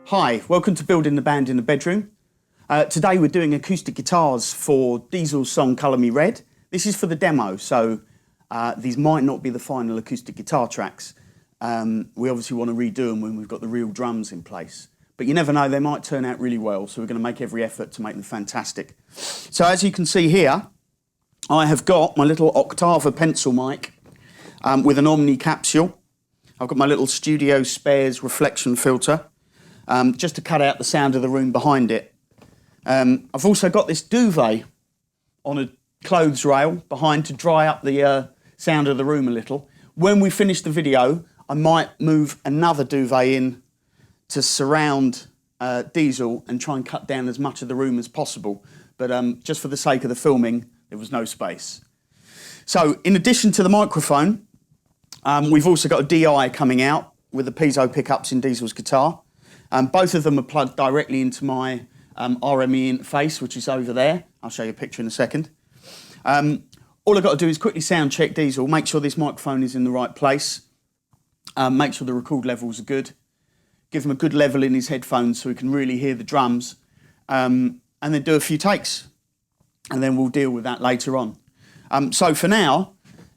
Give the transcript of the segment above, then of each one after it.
Hi, welcome to Building the Band in the Bedroom. Today we're doing acoustic guitars for Diesel's song Colour Me Red. This is for the demo, so these might not be the final acoustic guitar tracks. We obviously want to redo them when we've got the real drums in place. But you never know, they might turn out really well, so we're going to make every effort to make them fantastic. So as you can see here, I have got my little Octava pencil mic with an Omni capsule. I've got my little Studio Spares reflection filter. Just to cut out the sound of the room behind it. I've also got this duvet on a clothes rail behind to dry up the sound of the room a little. When we finish the video, I might move another duvet in to surround Diesel and try and cut down as much of the room as possible. But just for the sake of the filming, there was no space. So in addition to the microphone, we've also got a DI coming out with the piezo pickups in Diesel's guitar. Both of them are plugged directly into my RME interface, which is over there. I'll show you a picture in a second. All I've got to do is quickly sound check Diesel, make sure this microphone is in the right place, make sure the record levels are good, give him a good level in his headphones so he can really hear the drums, and then do a few takes. And then we'll deal with that later on. So for now,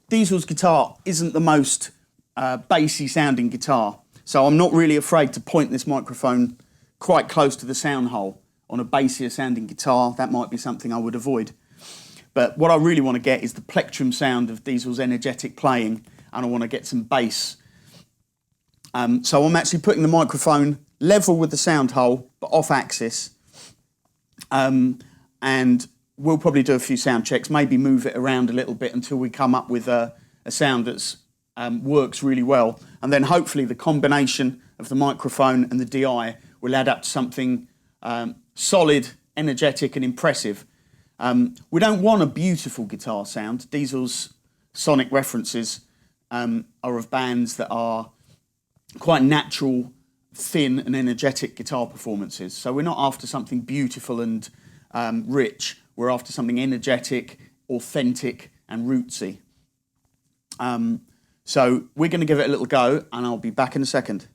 Diesel's guitar isn't the most bassy sounding guitar. So I'm not really afraid to point this microphone quite close to the sound hole. On a bassier sounding guitar, that might be something I would avoid. But what I really want to get is the plectrum sound of Diesel's energetic playing, and I want to get some bass. So I'm actually putting the microphone level with the sound hole, but off axis. And we'll probably do a few sound checks, maybe move it around a little bit until we come up with a sound that's works really well, and then hopefully the combination of the microphone and the DI will add up to something solid, energetic and impressive. We don't want a beautiful guitar sound. Diesel's sonic references are of bands that are quite natural, thin and energetic guitar performances. So we're not after something beautiful and rich, we're after something energetic, authentic and rootsy. So we're going to give it a little go, and I'll be back in a second.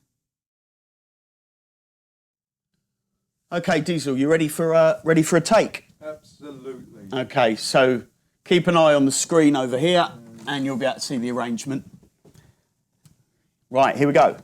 Okay, Diesel, you ready for a take? Absolutely. Okay, so keep an eye on the screen over here, and you'll be able to see the arrangement. Right, here we go.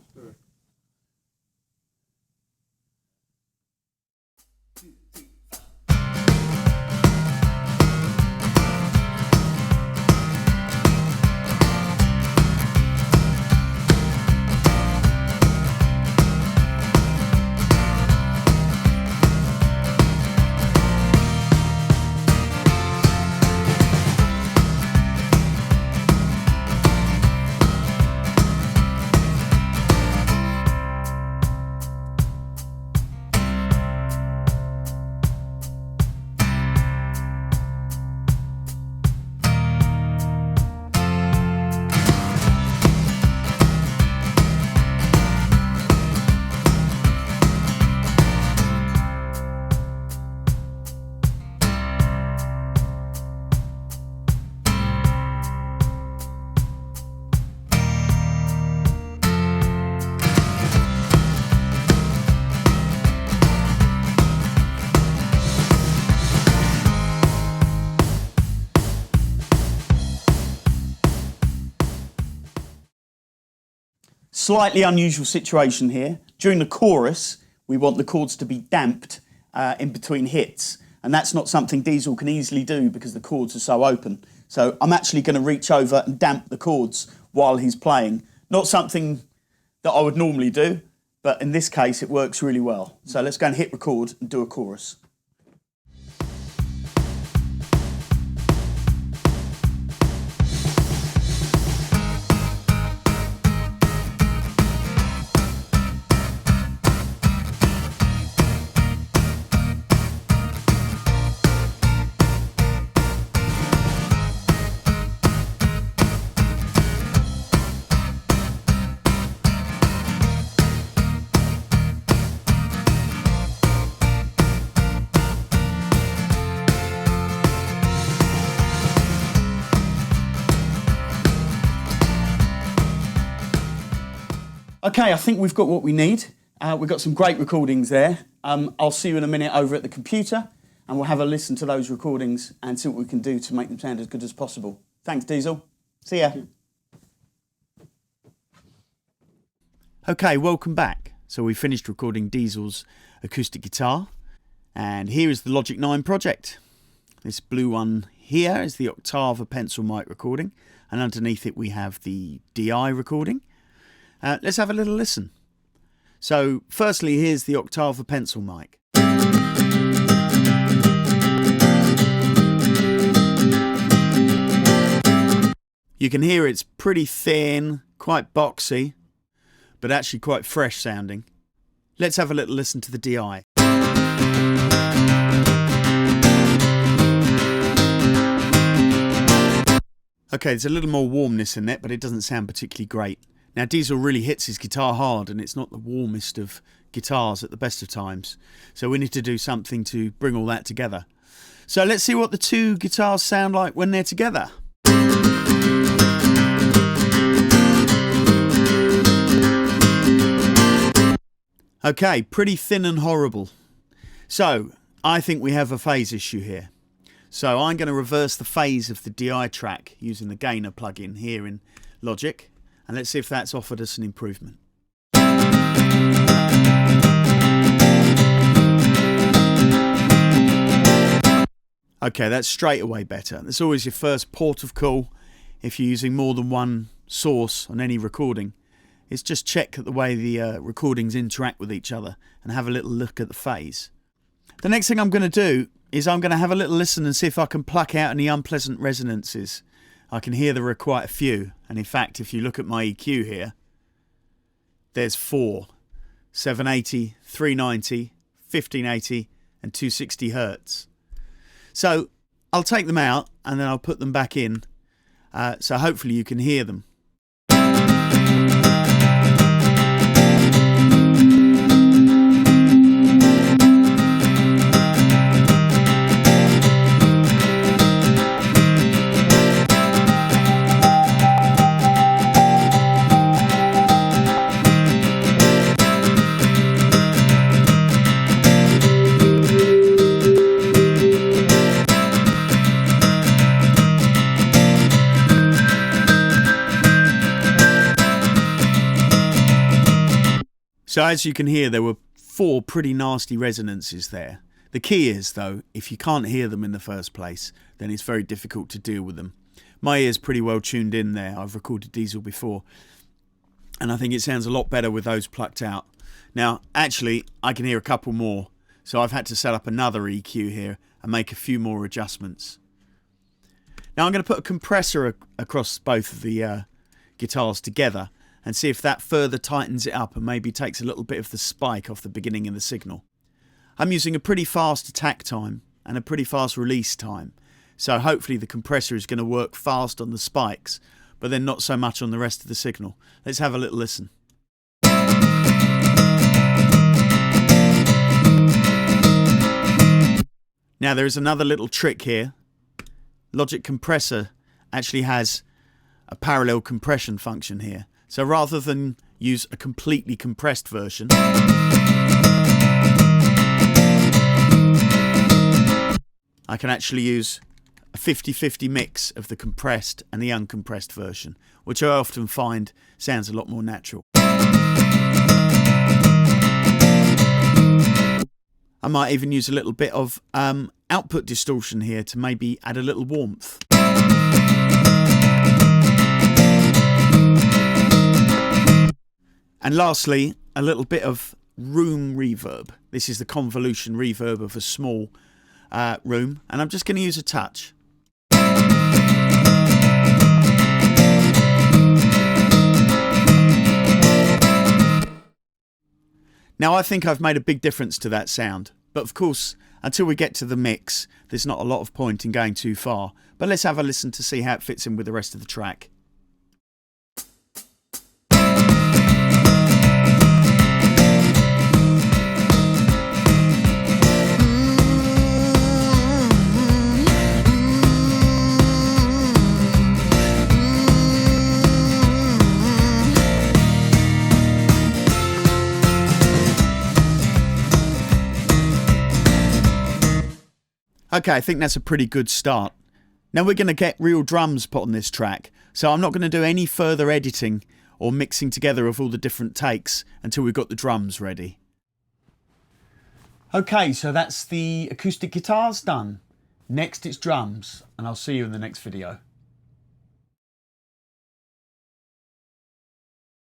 Slightly unusual situation here. During the chorus, we want the chords to be damped in between hits, and that's not something Diesel can easily do because the chords are so open. So I'm actually going to reach over and damp the chords while he's playing. Not something that I would normally do, but in this case it works really well. So let's go and hit record and do a chorus. Okay, I think we've got what we need. We've got some great recordings there. I'll see you in a minute over at the computer, and we'll have a listen to those recordings and see what we can do to make them sound as good as possible. Thanks, Diesel. See ya. Okay, welcome back. So we finished recording Diesel's acoustic guitar, and here is the Logic 9 project. This blue one here is the Octava pencil mic recording, and underneath it we have the DI recording. Let's have a little listen. So firstly, here's the Octava pencil mic. You can hear it's pretty thin, quite boxy, but actually quite fresh sounding. Let's have a little listen to the DI. Okay, there's a little more warmness in it, but it doesn't sound particularly great. Now, Diesel really hits his guitar hard, and it's not the warmest of guitars at the best of times. So we need to do something to bring all that together. So let's see what the two guitars sound like when they're together. Okay, pretty thin and horrible. So I think we have a phase issue here. So I'm going to reverse the phase of the DI track using the gainer plugin here in Logic, and let's see if that's offered us an improvement. Okay, that's straight away better. That's always your first port of call if you're using more than one source on any recording. It's just check the way the recordings interact with each other and have a little look at the phase. The next thing I'm going to do is I'm going to have a little listen and see if I can pluck out any unpleasant resonances. I can hear there are quite a few, and in fact if you look at my EQ here, there's 4: 780, 390, 1580 and 260 Hertz. So I'll take them out and then I'll put them back in, so hopefully you can hear them. So as you can hear, there were 4 pretty nasty resonances there. The key is, though, if you can't hear them in the first place, then it's very difficult to deal with them. My ear's pretty well tuned in there. I've recorded Diesel before, and I think it sounds a lot better with those plucked out. Now, actually, I can hear a couple more, so I've had to set up another EQ here and make a few more adjustments. Now I'm going to put a compressor across both of the guitars together and see if that further tightens it up and maybe takes a little bit of the spike off the beginning of the signal. I'm using a pretty fast attack time and a pretty fast release time, so hopefully the compressor is going to work fast on the spikes, but then not so much on the rest of the signal. Let's have a little listen. Now there is another little trick here. Logic Compressor actually has a parallel compression function here. So rather than use a completely compressed version, I can actually use a 50-50 mix of the compressed and the uncompressed version, which I often find sounds a lot more natural. I might even use a little bit of output distortion here to maybe add a little warmth. And lastly, a little bit of room reverb. This is the convolution reverb of a small room, and I'm just going to use a touch. Now I think I've made a big difference to that sound, but of course until we get to the mix there's not a lot of point in going too far, but let's have a listen to see how it fits in with the rest of the track. Okay, I think that's a pretty good start. Now we're going to get real drums put on this track, so I'm not going to do any further editing or mixing together of all the different takes until we've got the drums ready. Okay, so that's the acoustic guitars done. Next it's drums, and I'll see you in the next video.